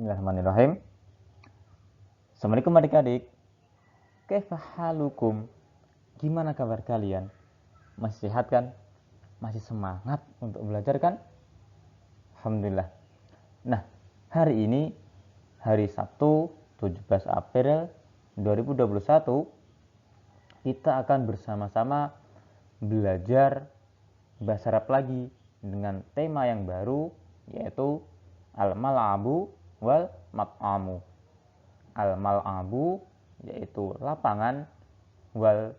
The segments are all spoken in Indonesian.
Bismillahirrahmanirrahim. Assalamualaikum adik-adik. Kaifa halukum? Gimana kabar kalian? Masih sehat kan? Masih semangat untuk belajar kan? Alhamdulillah. Nah, hari ini hari Sabtu 17 April 2021 kita akan bersama-sama belajar bahasa Arab lagi dengan tema yang baru, yaitu al-mal'abu wal mat'amu. Al-mal'abu yaitu lapangan, wal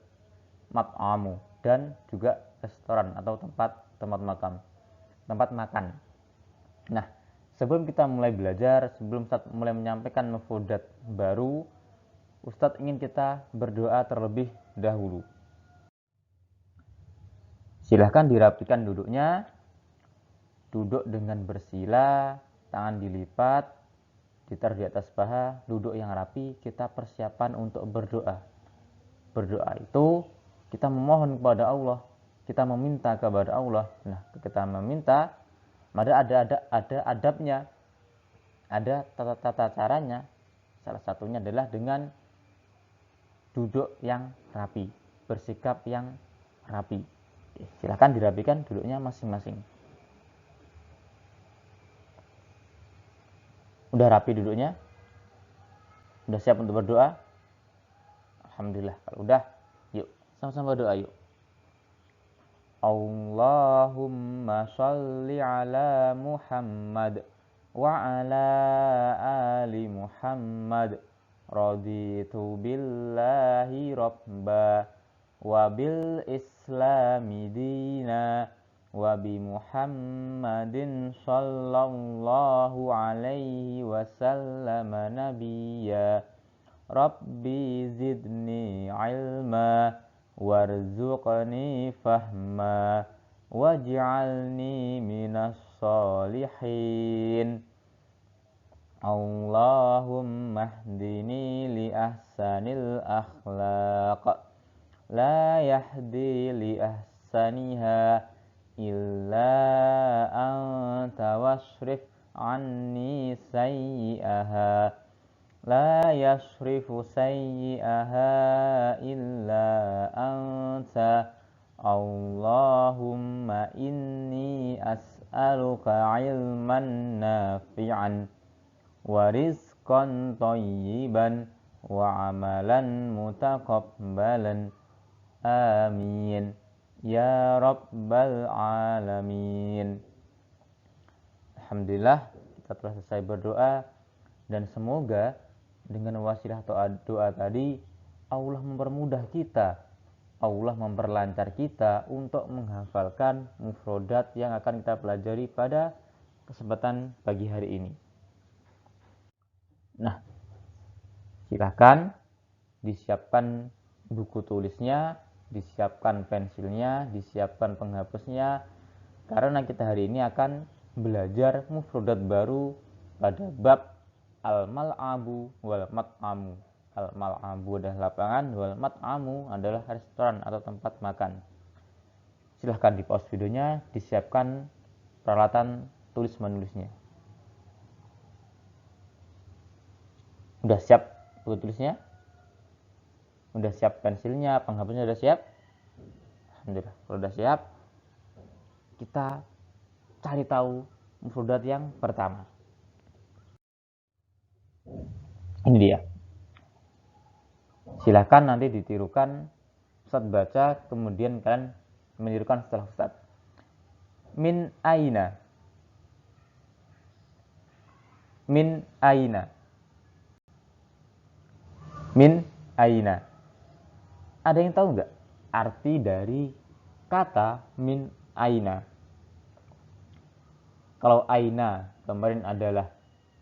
mat'amu dan juga restoran atau tempat makan. Nah, sebelum kita mulai belajar, sebelum Ustadz mulai menyampaikan mufrodat baru, Ustadz ingin kita berdoa terlebih dahulu. Silahkan dirapikan duduknya, duduk dengan bersila, tangan dilipat, ditaruh di atas paha, duduk yang rapi. Kita persiapan untuk berdoa. Berdoa itu kita memohon kepada Allah, kita meminta kepada Allah. Nah, kita meminta, maka ada adabnya, ada tata caranya. Salah satunya adalah dengan duduk yang rapi, bersikap yang rapi. Silahkan dirapikan duduknya masing-masing. Udah rapi duduknya? Udah siap untuk berdoa? Alhamdulillah. Kalau udah, yuk sama-sama berdoa yuk. Allahumma sholli ala Muhammad wa ala ali Muhammad. Raditu billahi rabba wa bil islami dina wa bi Muhammadin sallallahu alaihi wasallam nabiyya. Rabbi zidni ilma warzuqni fahma waj'alni minas solihin. Allahumma hdini li ahsanil akhlaq la yahdi li ahsaniha illa anta wasrif anni sayyi'aha la yasrifu sayyi'aha illa anta. Allahumma inni as'aluka ilman nafi'an wa rizqan thayyiban wa amalan mutaqabbalan. Amin ya rabbal alamin. Alhamdulillah, kita telah selesai berdoa, dan semoga dengan wasilah doa tadi Allah mempermudah kita, Allah memperlancar kita untuk menghafalkan mufrodat yang akan kita pelajari pada kesempatan pagi hari ini. Nah, silakan disiapkan buku tulisnya, disiapkan pensilnya, disiapkan penghapusnya, karena kita hari ini akan belajar mufrodat baru pada bab al-mal'abu wal mat'amu. Al-mal'abu adalah lapangan, wal mat'amu adalah restoran atau tempat makan. Silahkan di pause videonya, disiapkan peralatan tulis menulisnya. Udah siap buku tulisnya? Udah siap pensilnya, penghapusnya udah siap? Alhamdulillah, kalau udah siap, kita cari tahu mufrodat yang pertama. Ini dia. Silakan nanti ditirukan, Ustadz baca, kemudian kalian menirukan setelah Ustadz. Min aina. Min aina. Min aina. Ada yang tahu nggak arti dari kata min aina? Kalau aina kemarin adalah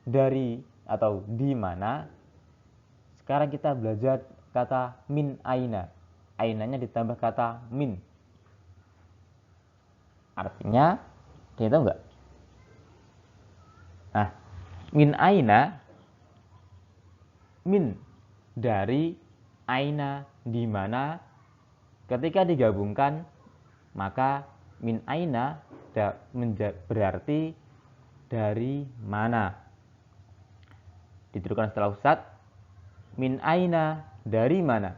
dari atau di mana, sekarang kita belajar kata min aina. Ainanya ditambah kata min. Artinya, ada yang tahu nggak? Nah, min aina, min dari, aina di mana, ketika digabungkan maka min aina berarti dari mana. Ditirukan setelah Ustadz. Min aina, dari mana?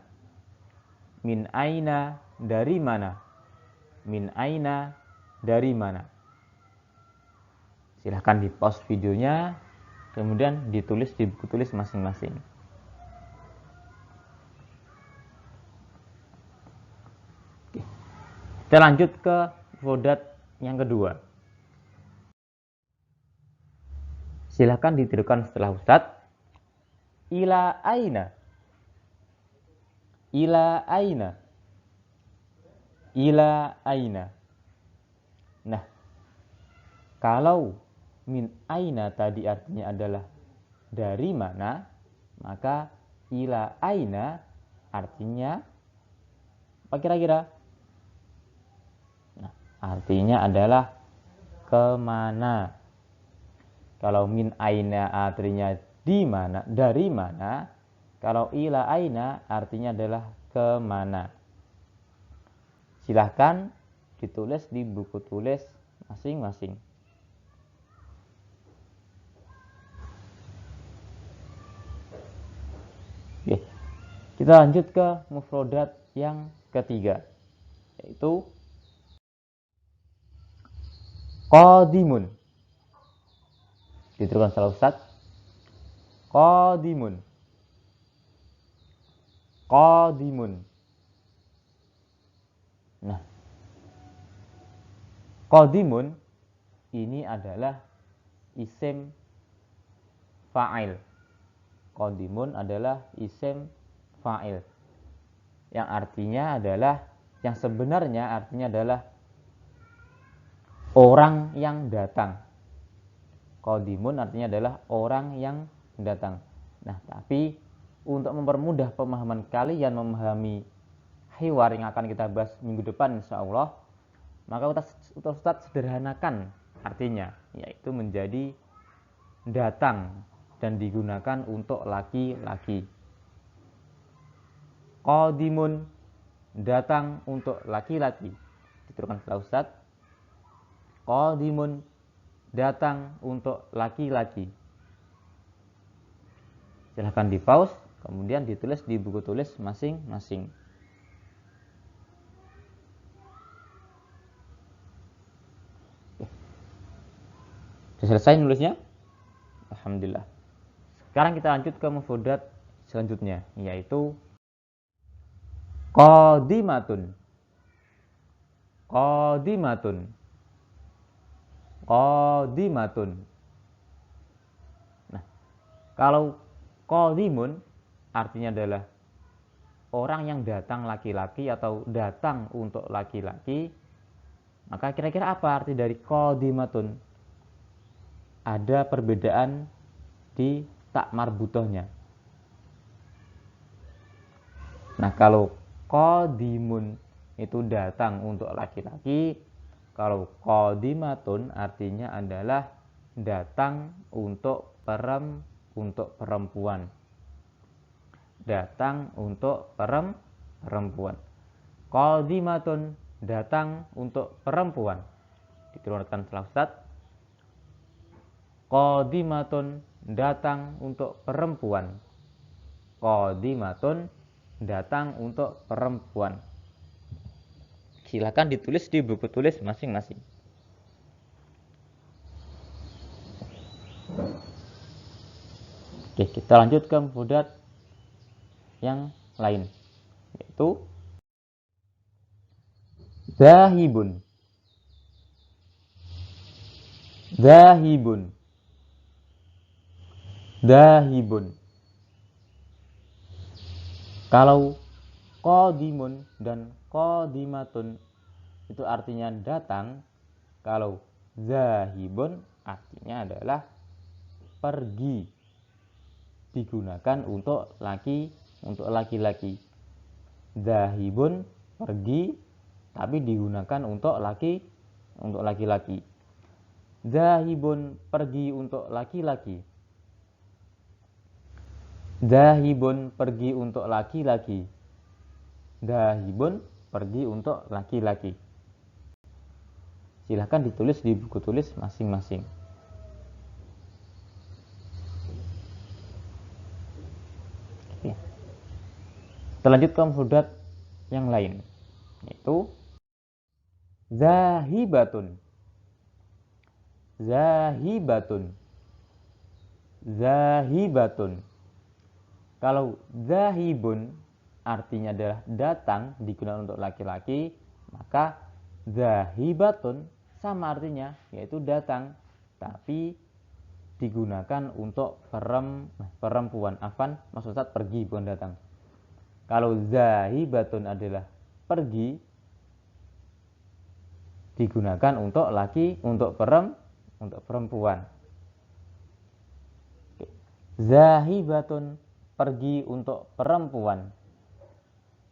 Min aina, dari mana? Min aina, dari mana? Silahkan di pause videonya, kemudian ditulis di buku tulis masing-masing. Oke. Kita lanjut ke mufrodat yang kedua. Silahkan ditirukan setelah Ustadz. Ila aina. Ila aina. Ila aina. Nah, kalau min aina tadi artinya adalah dari mana, maka ila aina artinya apa kira-kira? Nah, artinya adalah kemana. Kalau min aina artinya di mana, dari mana. Kalau ila aina artinya adalah kemana. Silahkan ditulis di buku tulis masing-masing. Oke. Kita lanjut ke mufrodat yang ketiga, yaitu qadimun. Dituliskan setelah Ustadz. Qadimun. Qadimun. Nah, qadimun ini adalah isim fa'il. Qadimun adalah isim fa'il, yang artinya adalah, yang sebenarnya artinya adalah orang yang datang. Qadimun artinya adalah orang yang datang. Nah, tapi untuk mempermudah pemahaman kalian memahami hiwar yang akan kita bahas minggu depan insyaallah, maka Ustaz sederhanakan artinya, yaitu menjadi datang dan digunakan untuk laki-laki. Qadimun, datang untuk laki-laki. Dituliskan setelah Ustaz. Qadimun, datang untuk laki-laki. Silahkan di pause, kemudian ditulis di buku tulis masing-masing. Sudah selesai nulisnya? Alhamdulillah. Sekarang kita lanjut ke mufrodat selanjutnya, yaitu qadimatun. Qadimatun. Qadimatun. Nah, kalau qadimun artinya adalah orang yang datang laki-laki atau datang untuk laki-laki, maka kira-kira apa arti dari qadimatun? Ada perbedaan di tak marbutohnya. Nah, kalau qadimun itu datang untuk laki-laki, kalau qadimatun artinya adalah datang untuk perempuan. Datang untuk perempuan. Qadimatun, datang untuk perempuan. Diturunkan setelah Ustaz. Qadimatun, datang untuk perempuan. Qadimatun, datang untuk perempuan. Silakan ditulis di buku tulis masing-masing. Oke, kita lanjut ke mufrodat yang lain, yaitu zahibun. Zahibun. Zahibun. Kalau qadimun dan qadimatun itu artinya datang, kalau zahibun artinya adalah pergi, digunakan untuk laki-laki. Zahibun, pergi, tapi digunakan untuk laki-laki. Zahibun, pergi untuk laki-laki. Zahibun, pergi untuk laki-laki. Zahibun, pergi untuk laki-laki. Silahkan ditulis di buku tulis masing-masing. Oke. Kita lanjut ke mufradat yang lain, yaitu zahibatun. Zahibatun. Zahibatun. Kalau zahibun artinya adalah datang, digunakan untuk laki-laki, maka zahibatun sama artinya, yaitu datang, tapi digunakan untuk perempuan. Afan, maksud Ustaz pergi, bukan datang. Kalau zahibatun adalah pergi, digunakan untuk laki, untuk perempuan. Zahibatun, pergi untuk perempuan.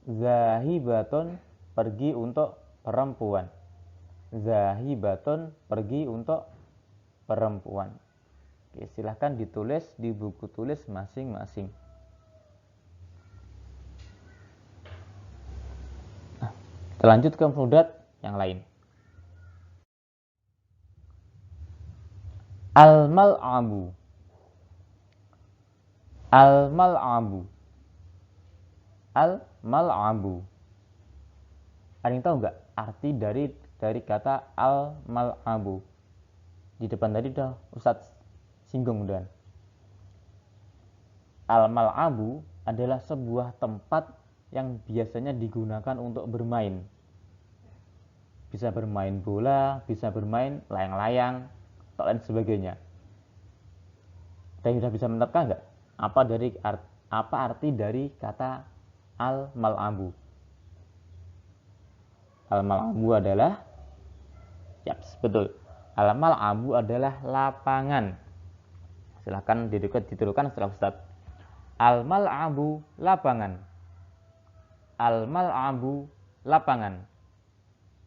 Zahibatun, pergi untuk perempuan. Zahibatun, pergi untuk perempuan. Oke, silahkan ditulis di buku tulis masing-masing. Kita lanjut ke mufradat yang lain. Al-mal'abu. Al-mal'abu. Al-mal'abu. Ada yang tahu nggak arti dari kata al-mal'abu? Di depan tadi udah Ustadz singgung udah. Al-mal'abu adalah sebuah tempat yang biasanya digunakan untuk bermain. Bisa bermain bola, bisa bermain layang-layang, atau lain sebagainya. Dan sudah bisa menerka nggak apa arti dari kata al-mal'abu? Al-mal'abu adalah, betul. Al-mal'abu adalah lapangan. Silahkan dituliskan setelah Ustaz. Al-mal'abu lapangan. Al-mal'abu lapangan.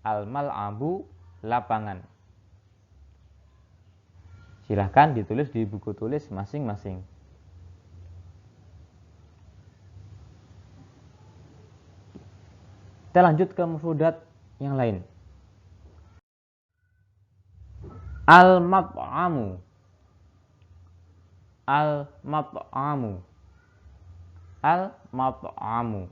Al-mal'abu lapangan. Silahkan ditulis di buku tulis masing-masing. Kita lanjut ke mufradat yang lain. Al-mat'amu. Al-mat'amu. Al-mat'amu.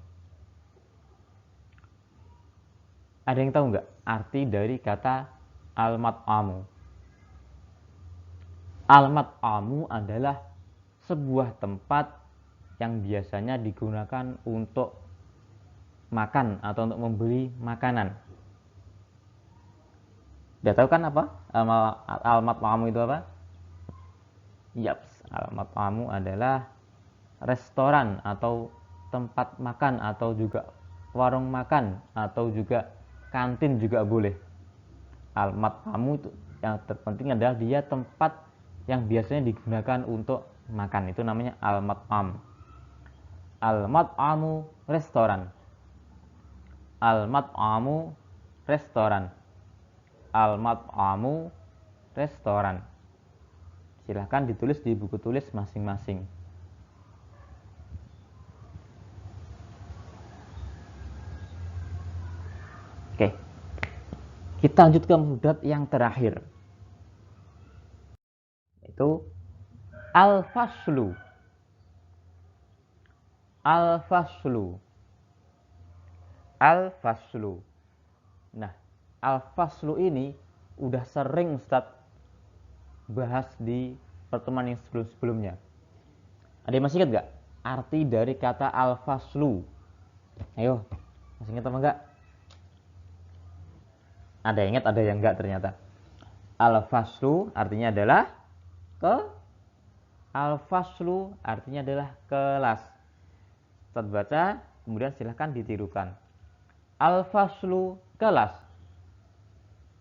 Ada yang tahu nggak arti dari kata al-mat'amu? Al-mat'amu adalah sebuah tempat yang biasanya digunakan untuk makan atau untuk membeli makanan. Udah tahu kan apa? Al-mat'amu itu apa? Yaps, al-mat'amu adalah restoran atau tempat makan atau juga warung makan atau juga kantin juga boleh. Al-mat'amu itu yang terpenting adalah dia tempat yang biasanya digunakan untuk makan. Itu namanya al-mat'am. Al-mat'amu restoran. Al-mat'amu restoran. Al-mat'amu restoran. Silahkan ditulis di buku tulis masing-masing. Oke. Kita lanjut ke mufradat yang terakhir. Yaitu al-faslu. Al-faslu. Al-faslu. Nah, al-faslu ini udah sering Ustaz bahas di pertemuan yang sebelumnya. Ada yang masih ingat nggak arti dari kata al-faslu? Ayo, masih ingat apa enggak? Ada yang ingat, ada yang enggak ternyata. Al-faslu artinya adalah Al-faslu artinya adalah kelas. Ustaz baca, kemudian silahkan ditirukan. Al-faslu kelas.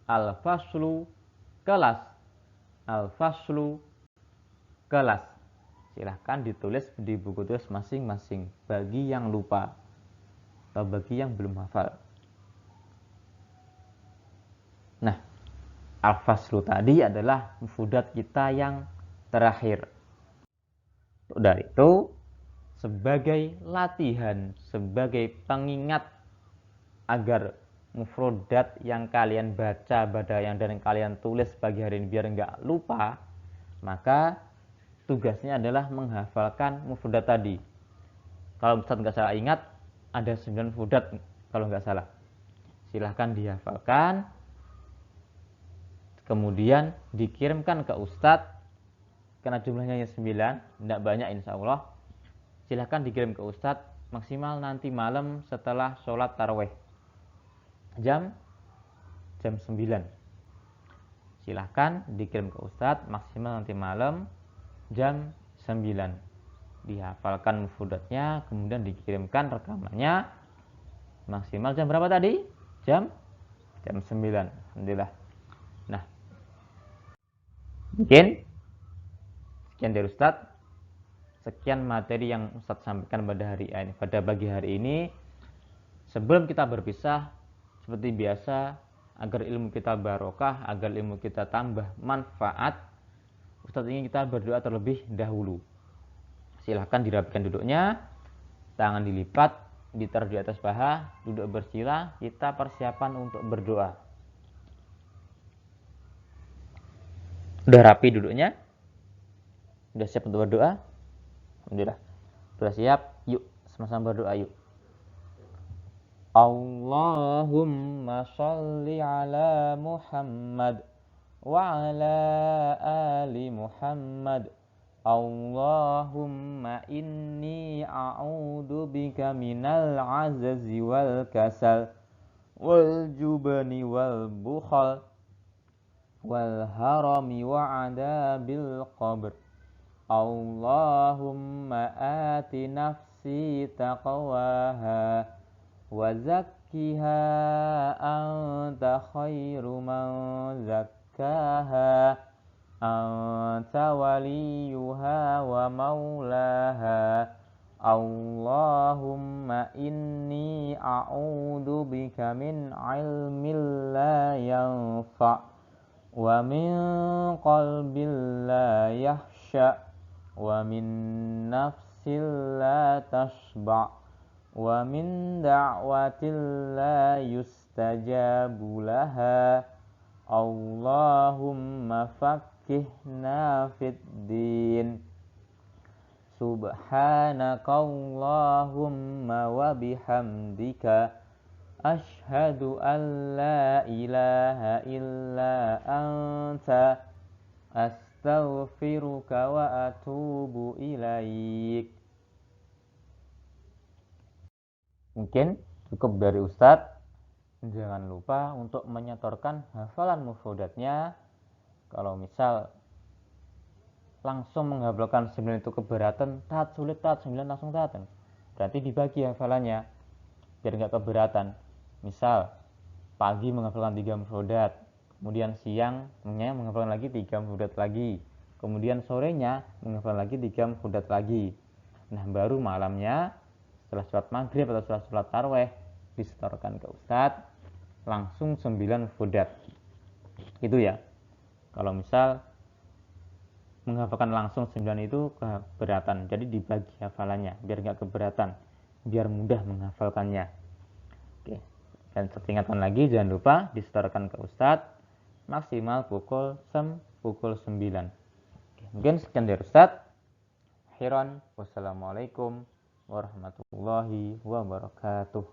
Al-faslu kelas. Al-faslu kelas. Silahkan ditulis di buku tulis masing-masing bagi yang lupa atau bagi yang belum hafal. Nah, al-faslu tadi adalah mufradat kita yang terakhir. Dari itu, sebagai latihan, sebagai pengingat agar mufradat yang kalian baca, dan kalian tulis pagi hari ini biar nggak lupa, maka tugasnya adalah menghafalkan mufradat tadi. Kalau Ustadz nggak salah ingat, ada 9 fudat kalau nggak salah. Silahkan dihafalkan, kemudian dikirimkan ke Ustadz, karena jumlahnya 9, tidak banyak insya Allah. Silahkan dikirim ke Ustadz, maksimal nanti malam setelah sholat taraweh. Jam 9. Silahkan dikirim ke Ustadz, maksimal nanti malam jam 9. Dihafalkan mufudatnya, kemudian dikirimkan rekamannya, maksimal jam berapa tadi? Jam 9. Alhamdulillah. Nah, mungkin sekian dari Ustadz. Sekian materi yang Ustadz sampaikan pada pagi hari ini. Sebelum kita berpisah, seperti biasa, agar ilmu kita barokah, agar ilmu kita tambah manfaat, Ustadz ingin kita berdoa terlebih dahulu. Silahkan dirapikan duduknya, tangan dilipat, ditaruh di atas paha, duduk bersila, kita persiapan untuk berdoa. Sudah rapi duduknya? Sudah siap untuk berdoa? Alhamdulillah. Sudah siap? Yuk, sama-sama berdoa yuk. Allahumma sholli ala Muhammad wa ala ali Muhammad. Allahumma inni a'udhu bika minal azazi wal kasal wal jubni wal bukhal wal harami wa adabil qabr. Allahumma ati nafsi taqwaha wa zakkiha anta khairu man zakkaha anta waliyuha wa maulaha. Allahumma inni a'udhu bika min ilmin la yanfa' wa min qalbin la yahsha' wa min nafsin la tashba' wa min da'watin la yustajabu laha. Allahumma fakkihna fid din. Subhanaka Allahumma wa bihamdika ashhadu an la ilaha illa anta astaghfiruka wa atubu ilaik. Mungkin cukup dari Ustadz. Jangan lupa untuk menyetorkan hafalan mufudatnya. Kalau misal langsung menghafalkan 9 itu keberatan, sulit 9 langsung taat. Berarti dibagi hafalannya biar nggak keberatan. Misal pagi menghafalkan 3 mufudat, kemudian siang menghafalkan lagi 3 mufudat lagi, kemudian sorenya menghafalkan lagi 3 mufudat lagi. Nah, baru malamnya setelah sholat maghrib atau setelah sholat taraweh disetorkan ke Ustadz langsung 9 mufudat. Itu ya. Kalau misal menghafalkan langsung 9 itu keberatan, jadi dibagi hafalannya biar nggak keberatan, biar mudah menghafalkannya. Oke. Dan ingatkan lagi, jangan lupa disetorkan ke Ustadz maksimal pukul 9. Oke. Mungkin sekian dari Ustadz. Akhiran, wassalamualaikum warahmatullahi wabarakatuh.